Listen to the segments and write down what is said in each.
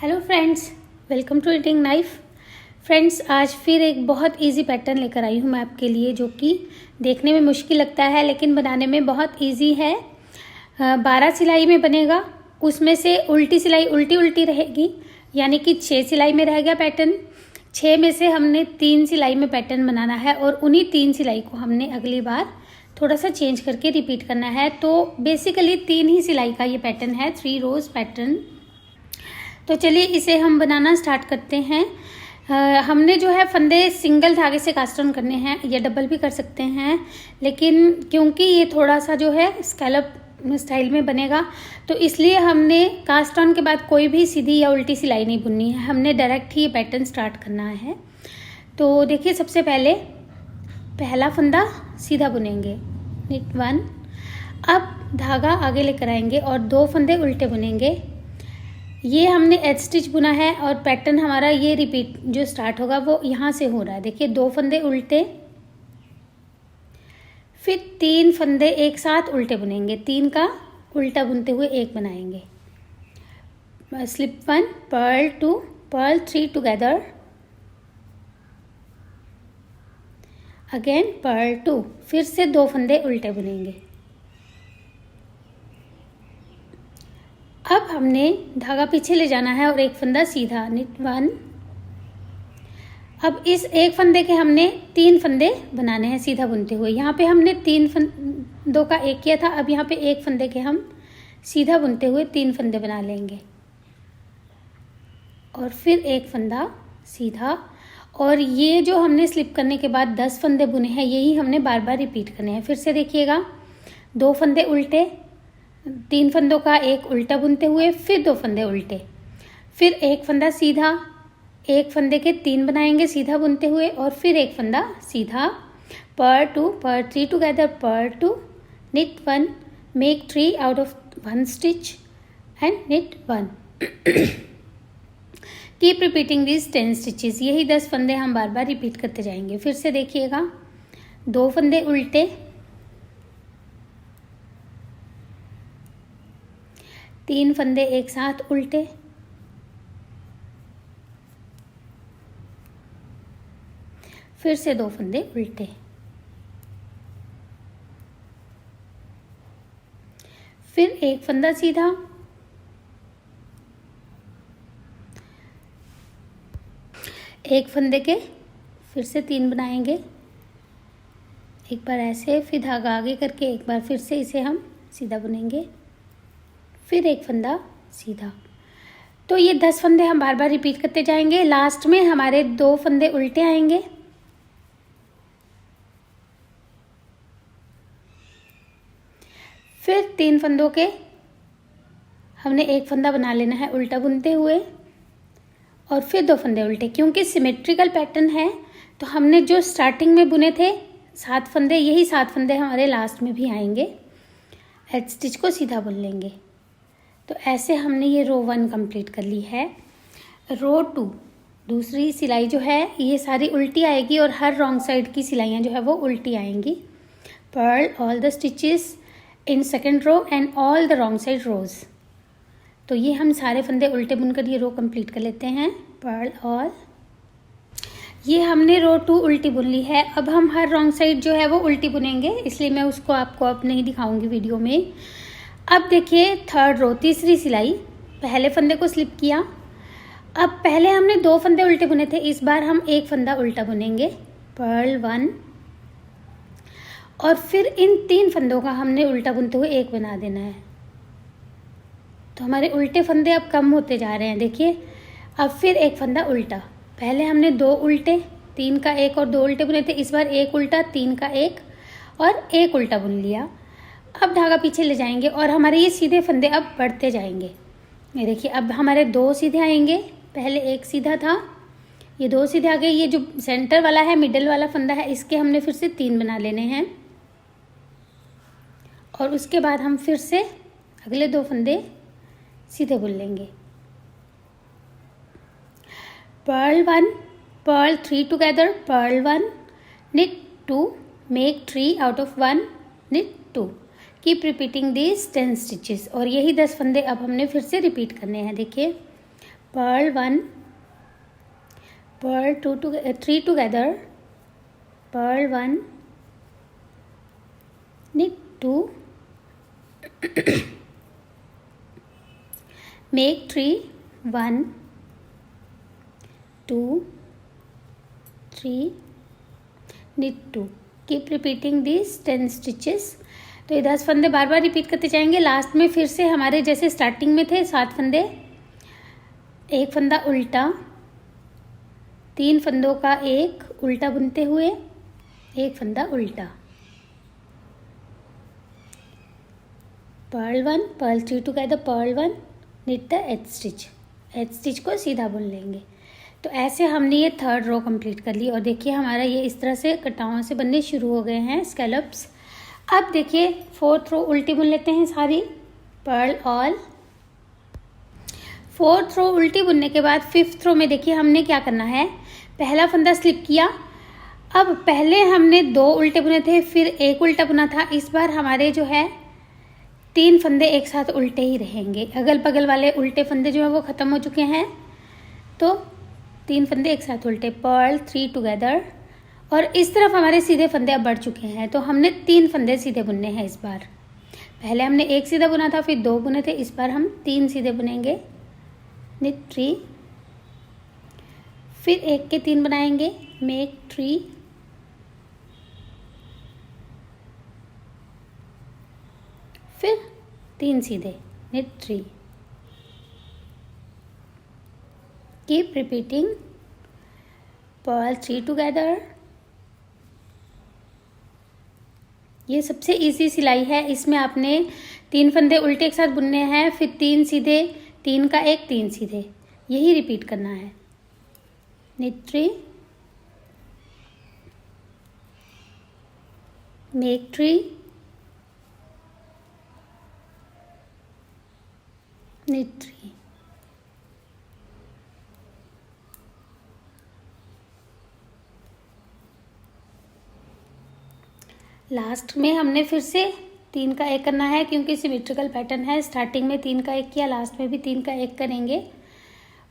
Hello friends, welcome to eating knife. Friends, आज फिर एक बहुत इजी पैटर्न लेकर आई हूँ मैं आपके लिए, जो कि देखने में मुश्किल लगता है लेकिन बनाने में बहुत इजी है। 12 सिलाई में बनेगा, उसमें से उल्टी सिलाई उल्टी उल्टी रहेगी, यानी कि 6 सिलाई में रहेगा पैटर्न। 6 में से हमने 3 सिलाई में पैटर्न बनाना है और उन्हीं 3 सिलाई को हमने अगली बार थोड़ा सा चेंज करके रिपीट करना है। तो बेसिकली 3 ही सिलाई का ये पैटर्न है, 3 रोज पैटर्न। तो चलिए इसे हम बनाना स्टार्ट करते हैं। हमने जो है फंदे सिंगल धागे से कास्ट ऑन करने हैं, या डबल भी कर सकते हैं, लेकिन क्योंकि ये थोड़ा सा जो है स्कैलप स्टाइल में बनेगा तो इसलिए हमने कास्ट ऑन के बाद कोई भी सीधी या उल्टी सिलाई नहीं बुननी है, हमने डायरेक्ट ही ये पैटर्न स्टार्ट करना है। तो देखिए, सबसे पहले पहला फंदा सीधा बुनेंगे, निट 1। अब धागा आगे लेकर आएंगे और 2 फंदे उल्टे बुनेंगे। ये हमने एज स्टिच बुना है और पैटर्न हमारा ये रिपीट जो स्टार्ट होगा वो यहाँ से हो रहा है। देखिए, 2 फंदे उल्टे, फिर 3 फंदे एक साथ उल्टे बुनेंगे, 3 का उल्टा बुनते हुए एक बनाएंगे। Slip 1, purl 2, purl 3 together, again purl 2, फिर से 2 फंदे उल्टे बुनेंगे। अब हमने धागा पीछे ले जाना है और एक फंदा सीधा, निट 1। अब इस एक फंदे के हमने 3 फंदे बनाने हैं सीधा बुनते हुए। यहाँ पे हमने 3 फंदों का एक किया था, अब यहाँ पे एक फंदे के हम सीधा बुनते हुए 3 फंदे बना लेंगे और फिर एक फंदा सीधा। और ये जो हमने स्लिप करने के बाद 10 फंदे बुने हैं, यही हमने बार बार रिपीट करने हैं। फिर से देखिएगा, 2 फंदे उल्टे, 3 फंदों का एक उल्टा बुनते हुए, फिर 2 फंदे उल्टे, फिर एक फंदा सीधा, एक फंदे के 3 बनाएंगे सीधा बुनते हुए और फिर एक फंदा सीधा। Purl 2, purl 3 together, purl 2, knit 1, make 3 out of 1 stitch and knit 1। Keep repeating this 10 stitches. यही 10 फंदे हम बार बार रिपीट करते जाएंगे। फिर से देखिएगा, 2 फंदे उल्टे, 3 फंदे एक साथ उल्टे, फिर से 2 फंदे उल्टे, फिर एक फंदा सीधा, एक फंदे के फिर से 3 बनाएंगे, एक बार ऐसे, फिर धागा आगे करके एक बार फिर से इसे हम सीधा बुनेंगे, फिर एक फंदा सीधा। तो ये 10 फंदे हम बार बार रिपीट करते जाएंगे। लास्ट में हमारे 2 फंदे उल्टे आएंगे, फिर 3 फंदों के हमने एक फंदा बना लेना है उल्टा बुनते हुए और फिर 2 फंदे उल्टे। क्योंकि सिमेट्रिकल पैटर्न है तो हमने जो स्टार्टिंग में बुने थे 7 फंदे, यही 7 फंदे हमारे लास्ट में भी आएंगे। एज स्टिच को सीधा बुन लेंगे। तो ऐसे हमने ये रो 1 कंप्लीट कर ली है। रो 2, दूसरी सिलाई जो है ये सारी उल्टी आएगी और हर रॉन्ग साइड की सिलाइयाँ जो है वो उल्टी आएंगी। Purl all the stitches in second row and all the wrong side rows. तो ये हम सारे फंदे उल्टे बुनकर ये रो कंप्लीट कर लेते हैं। पर्ल ऑल, ये हमने रो 2 उल्टी बुन ली है। अब हम हर रॉन्ग साइड जो है वो उल्टी बुनेंगे, इसलिए मैं उसको आपको अब नहीं दिखाऊंगी वीडियो में। अब देखिए, थर्ड रो, तीसरी सिलाई, पहले फंदे को स्लिप किया। अब पहले हमने 2 फंदे उल्टे बुने थे, इस बार हम एक फंदा उल्टा बुनेंगे, पर्ल 1, और फिर इन 3 फंदों का हमने उल्टा बुनते हुए एक बना देना है। तो हमारे उल्टे फंदे अब कम होते जा रहे हैं। देखिए, अब फिर एक फंदा उल्टा, पहले हमने 2 उल्टे, 3 का एक और 2 उल्टे बुने थे, इस बार एक उल्टा, 3 का एक और एक उल्टा बुन लिया। अब धागा पीछे ले जाएंगे और हमारे ये सीधे फंदे अब बढ़ते जाएंगे। ये देखिए, अब हमारे 2 सीधे आएंगे, पहले एक सीधा था, ये 2 सीधे आ गए। ये जो सेंटर वाला है, मिडल वाला फंदा है, इसके हमने फिर से 3 बना लेने हैं और उसके बाद हम फिर से अगले 2 फंदे सीधे बुन लेंगे। Purl 1, purl 3 together, purl 1, knit 2, make 3 out of 1, knit 2। Keep repeating this 10 stitches. और यही 10 फंदे अब हमने फिर से रिपीट करने हैं। देखिए, purl 1, purl 2 3 together, purl 1, knit 2, make 3, 1, 2, 3, knit 2. Keep repeating this 10 stitches. तो ये 10 फंदे बार बार रिपीट करते जाएंगे. लास्ट में फिर से हमारे जैसे स्टार्टिंग में थे 7 फंदे, एक फंदा उल्टा, 3 फंदों का एक उल्टा बुनते हुए, एक फंदा उल्टा, purl 1, purl 3 together, purl 1, knit the each stitch. Each stitch को सीधा बुन लेंगे. तो ऐसे हमने ये 3rd रो कंप्लीट कर ली. और देखिए हमारा ये इस तरह से कटाओं से बनने शुरू हो गए हैं स्कैलप्स. अब देखिए 4th रो उल्टी बुन लेते हैं सारी, पर्ल ऑल. 4th रो उल्टी बुनने के बाद 5th रो में देखिए हमने क्या करना है, पहला फंदा स्लिप किया. अब पहले हमने 2 उल्टे बुने थे, फिर एक उल्टा बुना था. इस बार हमारे जो है 3 फंदे एक साथ उल्टे ही रहेंगे. अगल बगल वाले उल्टे फंदे जो है वो ख़त्म हो चुके हैं, तो 3 फंदे एक साथ उल्टे, पर्ल 3 टुगेदर. और इस तरफ हमारे सीधे फंदे अब बढ़ चुके हैं, तो हमने 3 फंदे सीधे बुनने हैं इस बार. पहले हमने एक सीधा बुना था, फिर 2 बुने थे, इस बार हम 3 सीधे बुनेंगे. निट 3, फिर एक के 3 बनाएंगे, मेक 3, फिर 3 सीधे, knit 3. Keep repeating, purl 3 together. ये सबसे इजी सिलाई है. इसमें आपने 3 फंदे उल्टे एक साथ बुनने हैं, फिर 3 सीधे, 3 का एक, 3 सीधे, यही रिपीट करना है. Knit 3, make 3, knit 3. लास्ट में हमने फिर से 3 का एक करना है, क्योंकि सिमेट्रिकल पैटर्न है. स्टार्टिंग में 3 का एक किया, लास्ट में भी 3 का एक करेंगे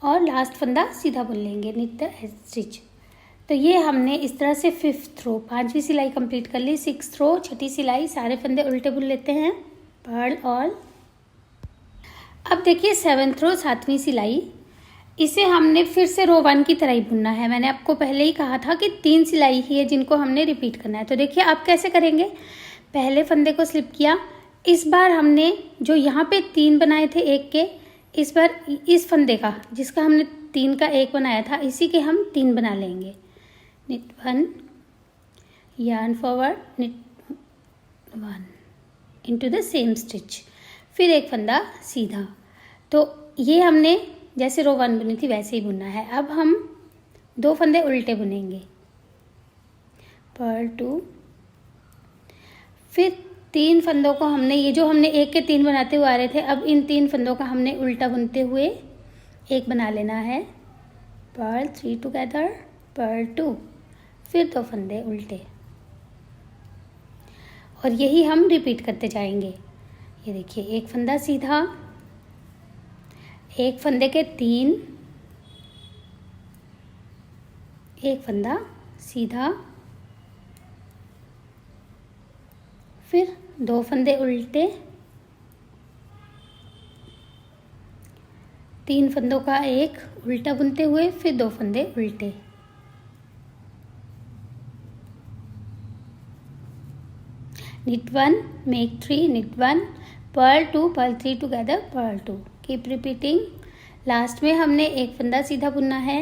और लास्ट फंदा सीधा बुन लेंगे, निट द एच स्टिच. तो ये हमने इस तरह से 5th रो 5वीं सिलाई कंप्लीट कर ली. 6th रो 6ठी सिलाई, सारे फंदे उल्टे बुन लेते हैं, पर्ल ऑल. अब देखिए 7th रो 7वीं सिलाई, इसे हमने फिर से रो 1 की तरह ही बुनना है. मैंने आपको पहले ही कहा था कि 3 सिलाई ही है जिनको हमने रिपीट करना है. तो देखिए आप कैसे करेंगे, पहले फंदे को स्लिप किया. इस बार हमने जो यहाँ पे 3 बनाए थे एक के, इस बार इस फंदे का जिसका हमने 3 का एक बनाया था, इसी के हम 3 बना लेंगे. Knit 1, yarn forward, knit 1 into the same stitch, फिर एक फंदा सीधा. तो ये हमने जैसे रो 1 बुनी थी वैसे ही बुनना है. अब हम 2 फंदे उल्टे बुनेंगे, पर्ल 2, फिर 3 फंदों को हमने, ये जो हमने एक के 3 बनाते हुए आ रहे थे, अब इन 3 फंदों का हमने उल्टा बुनते हुए एक बना लेना है, पर्ल 3 टुगेदर, पर्ल 2, फिर 2 फंदे उल्टे. और यही हम रिपीट करते जाएंगे. ये देखिए एक फंदा सीधा, एक फंदे के 3, एक फंदा सीधा, फिर 2 फंदे उल्टे, 3 फंदों का एक उल्टा बुनते हुए, फिर 2 फंदे उल्टे. Knit 1, make 3, knit 1, purl 2, purl 3 together, purl 2. Keep repeating. Last में हमने एक फंदा सीधा बुनना है,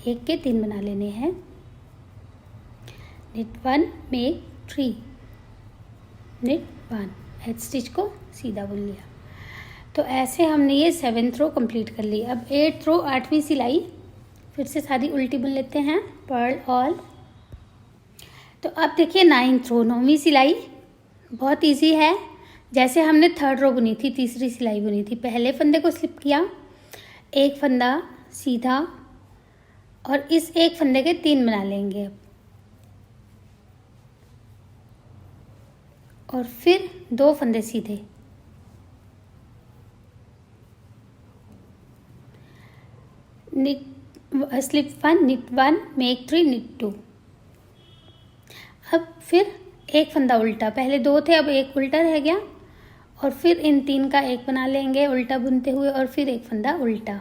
एक के 3 बना लेने हैं. Knit 1, make 3, knit 1, each stitch को सीधा बुन लिया. तो ऐसे हमने ये 7th रो कंप्लीट कर ली. अब 8th रो 8वीं सिलाई, फिर से सारी उल्टी बुन लेते हैं, पर्ल ऑल. तो अब देखिए 9th रो 9वीं सिलाई, बहुत इजी है. जैसे हमने 3rd रो बुनी थी, तीसरी सिलाई बुनी थी, पहले फंदे को स्लिप किया, एक फंदा सीधा और इस एक फंदे के 3 बना लेंगे अब, और फिर 2 फंदे सीधे, स्लिप 1, knit 1, make 3, knit 2। अब फिर एक फंदा उल्टा, पहले 2 थे अब एक उल्टा रह गया, और फिर इन 3 का एक बना लेंगे उल्टा बुनते हुए, और फिर एक फंदा उल्टा।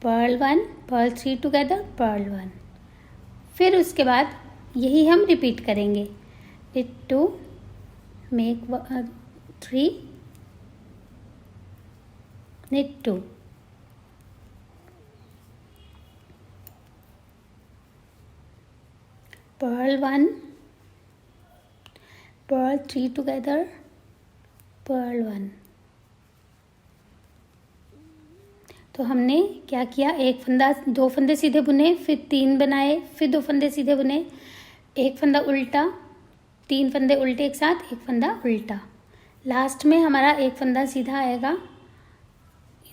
Purl 1, purl 3 together, purl 1। फिर उसके बाद यही हम रिपीट करेंगे। knit 2, make 3, knit 2। Purl 1, purl 3 together, purl 1। तो हमने क्या किया, एक फंदा 2 फंदे सीधे बुने, फिर 3 बनाए, फिर 2 फंदे सीधे बुने, एक फंदा उल्टा, 3 फंदे उल्टे एक साथ, एक फंदा उल्टा। लास्ट में हमारा एक फंदा सीधा आएगा,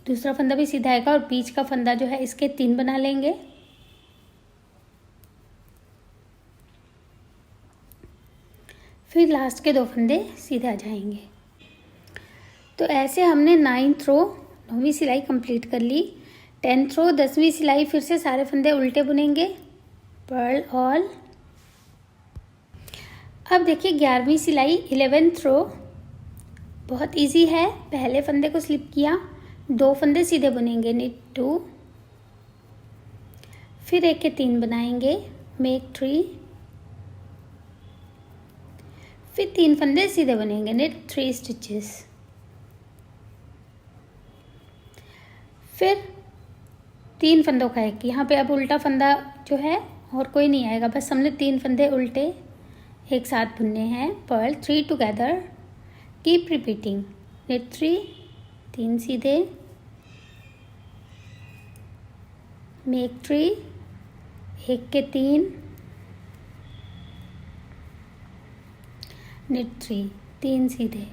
दूसरा फंदा भी सीधा आएगा, और बीच का फंदा जो है इसके 3 बना लेंगे। फिर लास्ट के 2 फंदे सीधे आ जाएंगे। तो ऐसे हमने 9th रो 9वीं सिलाई कंप्लीट कर ली। 10th रो 10वीं सिलाई फिर से सारे फंदे उल्टे बुनेंगे, पर्ल ऑल। अब देखिए 11वीं सिलाई 11th रो बहुत इजी है। पहले फंदे को स्लिप किया, 2 फंदे सीधे बुनेंगे, knit 2, फिर एक के 3 बनाएंगे, make 3, फिर 3 फंदे सीधे बनेंगे, knit 3 स्टिचेस। फिर 3 फंदों का एक, यहाँ पे अब उल्टा फंदा जो है और कोई नहीं आएगा, बस हमने 3 फंदे उल्टे एक साथ बुनने हैं। Purl 3 together, keep repeating, knit 3, 3 सीधे, make 3, एक के 3, knit 3, 3 सीधे,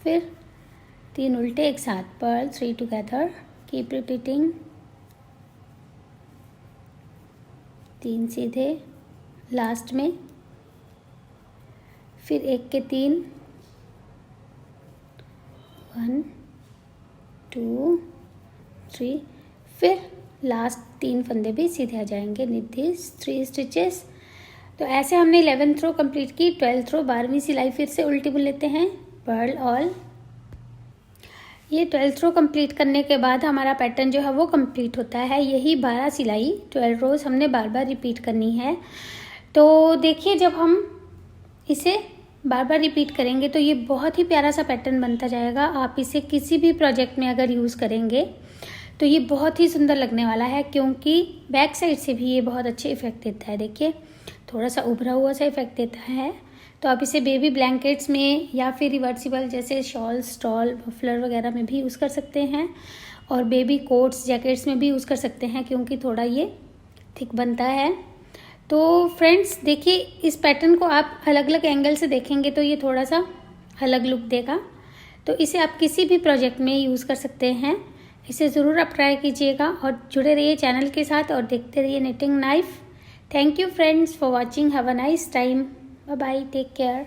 फिर 3 उल्टे एक साथ, पर्ल 3 टुगेदर, कीप रिपीटिंग, 3 सीधे, लास्ट में फिर एक के 3, 1 2 3, फिर लास्ट 3 फंदे भी सीधे आ जाएंगे, knit these 3 स्टिचेस। तो ऐसे हमने 11th रो कंप्लीट की। 12th रो 12वीं सिलाई फिर से उल्टी बुन लेते हैं, पर्ल ऑल। ये 12th रो कंप्लीट करने के बाद हमारा पैटर्न जो है वो कंप्लीट होता है। यही 12 सिलाई 12 रोज हमने बार बार रिपीट करनी है। तो देखिए जब हम इसे बार बार रिपीट करेंगे तो ये बहुत ही प्यारा सा पैटर्न बनता जाएगा। आप इसे किसी भी प्रोजेक्ट में अगर यूज़ करेंगे तो ये बहुत ही सुंदर लगने वाला है, क्योंकि बैक साइड से भी ये बहुत अच्छे इफेक्ट देता है। देखिए थोड़ा सा उभरा हुआ सा इफेक्ट देता है। तो आप इसे बेबी ब्लैंकेट्स में या फिर रिवर्सिबल जैसे शॉल, स्टॉल, मफलर वगैरह में भी यूज़ कर सकते हैं, और बेबी कोट्स, जैकेट्स में भी यूज़ कर सकते हैं, क्योंकि थोड़ा ये थिक बनता है। तो फ्रेंड्स देखिए इस पैटर्न को आप अलग अलग एंगल से देखेंगे तो ये थोड़ा सा अलग लुक देगा। तो इसे आप किसी भी प्रोजेक्ट में यूज़ कर सकते हैं। इसे ज़रूर आप ट्राई कीजिएगा और जुड़े रहिए चैनल के साथ और देखते रहिए knitting knife. Thank you friends for watching. Have a nice time. Bye bye, take care.